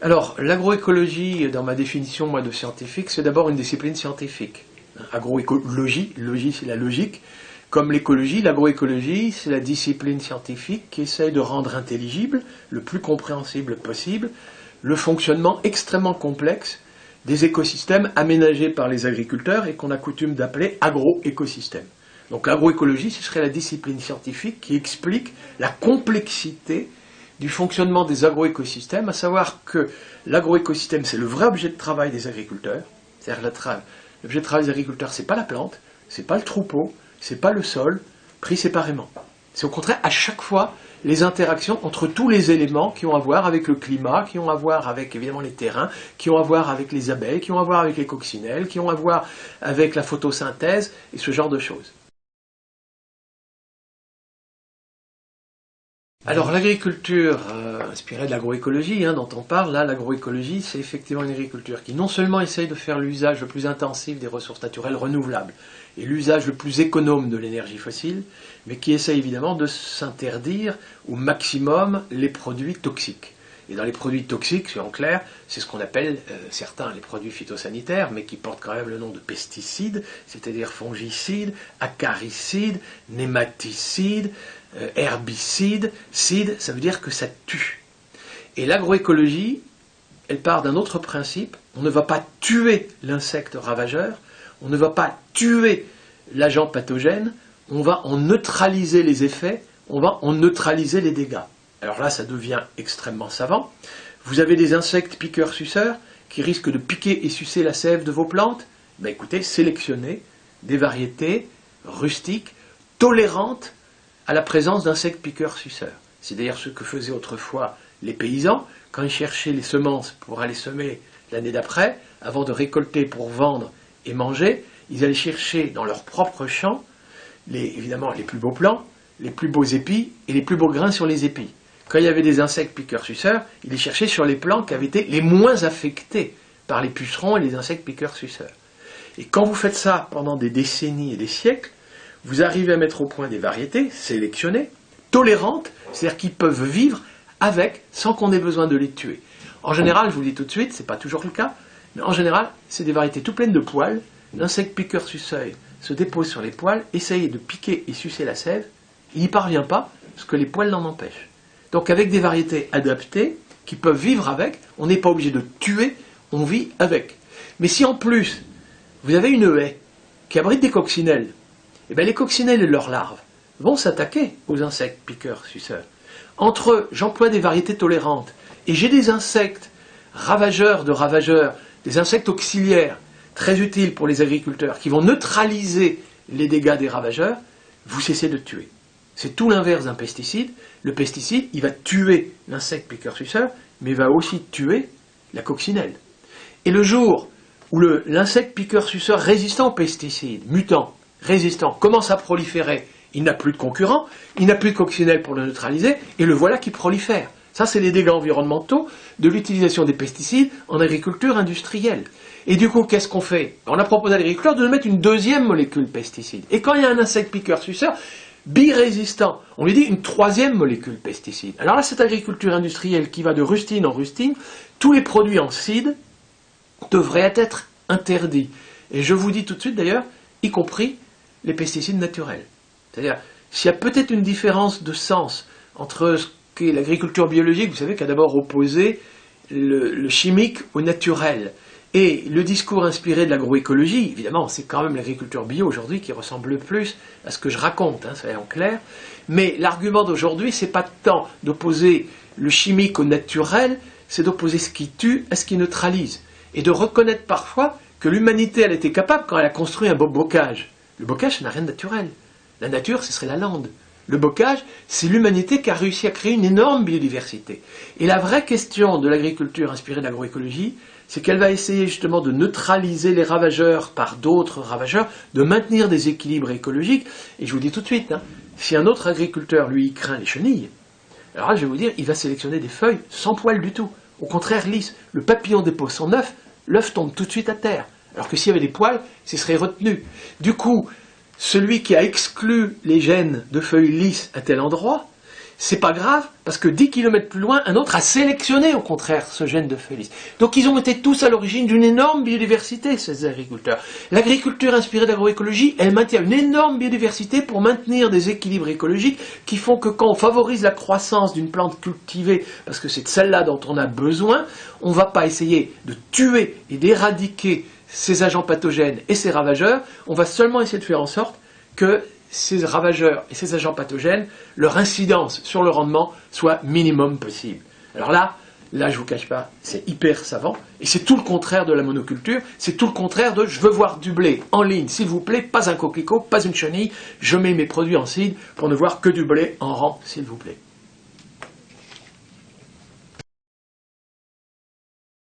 Alors, l'agroécologie, dans ma définition moi, de scientifique, c'est d'abord une discipline scientifique. Agroécologie, logie c'est la logique. Comme l'écologie, l'agroécologie, c'est la discipline scientifique qui essaye de rendre intelligible, le plus compréhensible possible, le fonctionnement extrêmement complexe des écosystèmes aménagés par les agriculteurs et qu'on a coutume d'appeler agroécosystèmes. Donc l'agroécologie, ce serait la discipline scientifique qui explique la complexité du fonctionnement des agroécosystèmes, à savoir que l'agroécosystème, c'est le vrai objet de travail des agriculteurs. C'est-à-dire l'objet de travail des agriculteurs, c'est pas la plante, c'est pas le troupeau, c'est pas le sol, pris séparément. C'est au contraire, à chaque fois, les interactions entre tous les éléments qui ont à voir avec le climat, qui ont à voir avec, évidemment, les terrains, qui ont à voir avec les abeilles, qui ont à voir avec les coccinelles, qui ont à voir avec la photosynthèse, et ce genre de choses. Alors l'agriculture inspirée de l'agroécologie dont on parle, là l'agroécologie c'est effectivement une agriculture qui non seulement essaye de faire l'usage le plus intensif des ressources naturelles renouvelables et l'usage le plus économe de l'énergie fossile, mais qui essaye évidemment de s'interdire au maximum les produits toxiques. Et dans les produits toxiques, en clair, c'est ce qu'on appelle certains les produits phytosanitaires, mais qui portent quand même le nom de pesticides, c'est-à-dire fongicides, acaricides, nématicides, herbicide, cide, ça veut dire que ça tue. Et l'agroécologie, elle part d'un autre principe, on ne va pas tuer l'insecte ravageur, on ne va pas tuer l'agent pathogène, on va en neutraliser les effets, on va en neutraliser les dégâts. Alors là, ça devient extrêmement savant. Vous avez des insectes piqueurs-suceurs qui risquent de piquer et sucer la sève de vos plantes. Ben écoutez, sélectionnez des variétés rustiques, tolérantes à la présence d'insectes piqueurs-suceurs. C'est d'ailleurs ce que faisaient autrefois les paysans, quand ils cherchaient les semences pour aller semer l'année d'après, avant de récolter pour vendre et manger, ils allaient chercher dans leur propre champ, évidemment les plus beaux plants, les plus beaux épis et les plus beaux grains sur les épis. Quand il y avait des insectes piqueurs-suceurs, ils les cherchaient sur les plants qui avaient été les moins affectés par les pucerons et les insectes piqueurs-suceurs. Et quand vous faites ça pendant des décennies et des siècles, vous arrivez à mettre au point des variétés sélectionnées, tolérantes, c'est-à-dire qui peuvent vivre avec sans qu'on ait besoin de les tuer. En général, je vous le dis tout de suite, ce n'est pas toujours le cas, mais en général, c'est des variétés tout pleines de poils. L'insecte piqueur-suceur se dépose sur les poils, essaye de piquer et sucer la sève, il n'y parvient pas, parce que les poils l'en empêchent. Donc avec des variétés adaptées, qui peuvent vivre avec, on n'est pas obligé de tuer, on vit avec. Mais si en plus, vous avez une haie qui abrite des coccinelles, eh bien les coccinelles et leurs larves vont s'attaquer aux insectes piqueurs-suceurs. Entre eux, j'emploie des variétés tolérantes, et j'ai des insectes ravageurs de ravageurs, des insectes auxiliaires, très utiles pour les agriculteurs, qui vont neutraliser les dégâts des ravageurs, vous cessez de tuer. C'est tout l'inverse d'un pesticide. Le pesticide, il va tuer l'insecte piqueur-suceur, mais il va aussi tuer la coccinelle. Et le jour où l'insecte piqueur-suceur résistant aux pesticides, mutant, résistant, commence à proliférer, il n'a plus de concurrent, il n'a plus de coccinelle pour le neutraliser, et le voilà qui prolifère. Ça, c'est les dégâts environnementaux de l'utilisation des pesticides en agriculture industrielle. Et du coup, qu'est-ce qu'on fait? On a proposé à l'agriculteur de mettre une deuxième molécule pesticide. Et quand il y a un insecte piqueur-suceur, birésistant, on lui dit une troisième molécule pesticide. Alors là, cette agriculture industrielle qui va de rustine en rustine, tous les produits en cide devraient être interdits. Et je vous dis tout de suite d'ailleurs, y compris les pesticides naturels. C'est-à-dire, s'il y a peut-être une différence de sens entre ce qu'est l'agriculture biologique, vous savez, qui a d'abord opposé le chimique au naturel, et le discours inspiré de l'agroécologie, évidemment, c'est quand même l'agriculture bio aujourd'hui qui ressemble le plus à ce que je raconte, soyons clairs. Mais l'argument d'aujourd'hui, c'est pas tant d'opposer le chimique au naturel, c'est d'opposer ce qui tue à ce qui neutralise. Et de reconnaître parfois que l'humanité, elle était capable quand elle a construit un beau bocage. Le bocage, ça n'a rien de naturel. La nature, ce serait la lande. Le bocage, c'est l'humanité qui a réussi à créer une énorme biodiversité. Et la vraie question de l'agriculture inspirée de l'agroécologie, c'est qu'elle va essayer justement de neutraliser les ravageurs par d'autres ravageurs, de maintenir des équilibres écologiques. Et je vous dis tout de suite, si un autre agriculteur, lui, craint les chenilles, alors là, je vais vous dire, il va sélectionner des feuilles sans poils du tout. Au contraire, lisses. Le papillon dépose son œuf, l'œuf tombe tout de suite à terre. Alors que s'il y avait des poils, ce serait retenu. Du coup, celui qui a exclu les gènes de feuilles lisses à tel endroit, c'est pas grave, parce que 10 km plus loin, un autre a sélectionné au contraire ce gène de Félix. Donc ils ont été tous à l'origine d'une énorme biodiversité, ces agriculteurs. L'agriculture inspirée d'agroécologie, elle maintient une énorme biodiversité pour maintenir des équilibres écologiques qui font que quand on favorise la croissance d'une plante cultivée, parce que c'est de celle-là dont on a besoin, on ne va pas essayer de tuer et d'éradiquer ces agents pathogènes et ces ravageurs, on va seulement essayer de faire en sorte que ces ravageurs et ces agents pathogènes, leur incidence sur le rendement soit minimum possible. Alors là, je ne vous cache pas, c'est hyper savant, et c'est tout le contraire de la monoculture, c'est tout le contraire de « je veux voir du blé en ligne, s'il vous plaît, pas un coquelicot, pas une chenille, je mets mes produits en seed pour ne voir que du blé en rang, s'il vous plaît ».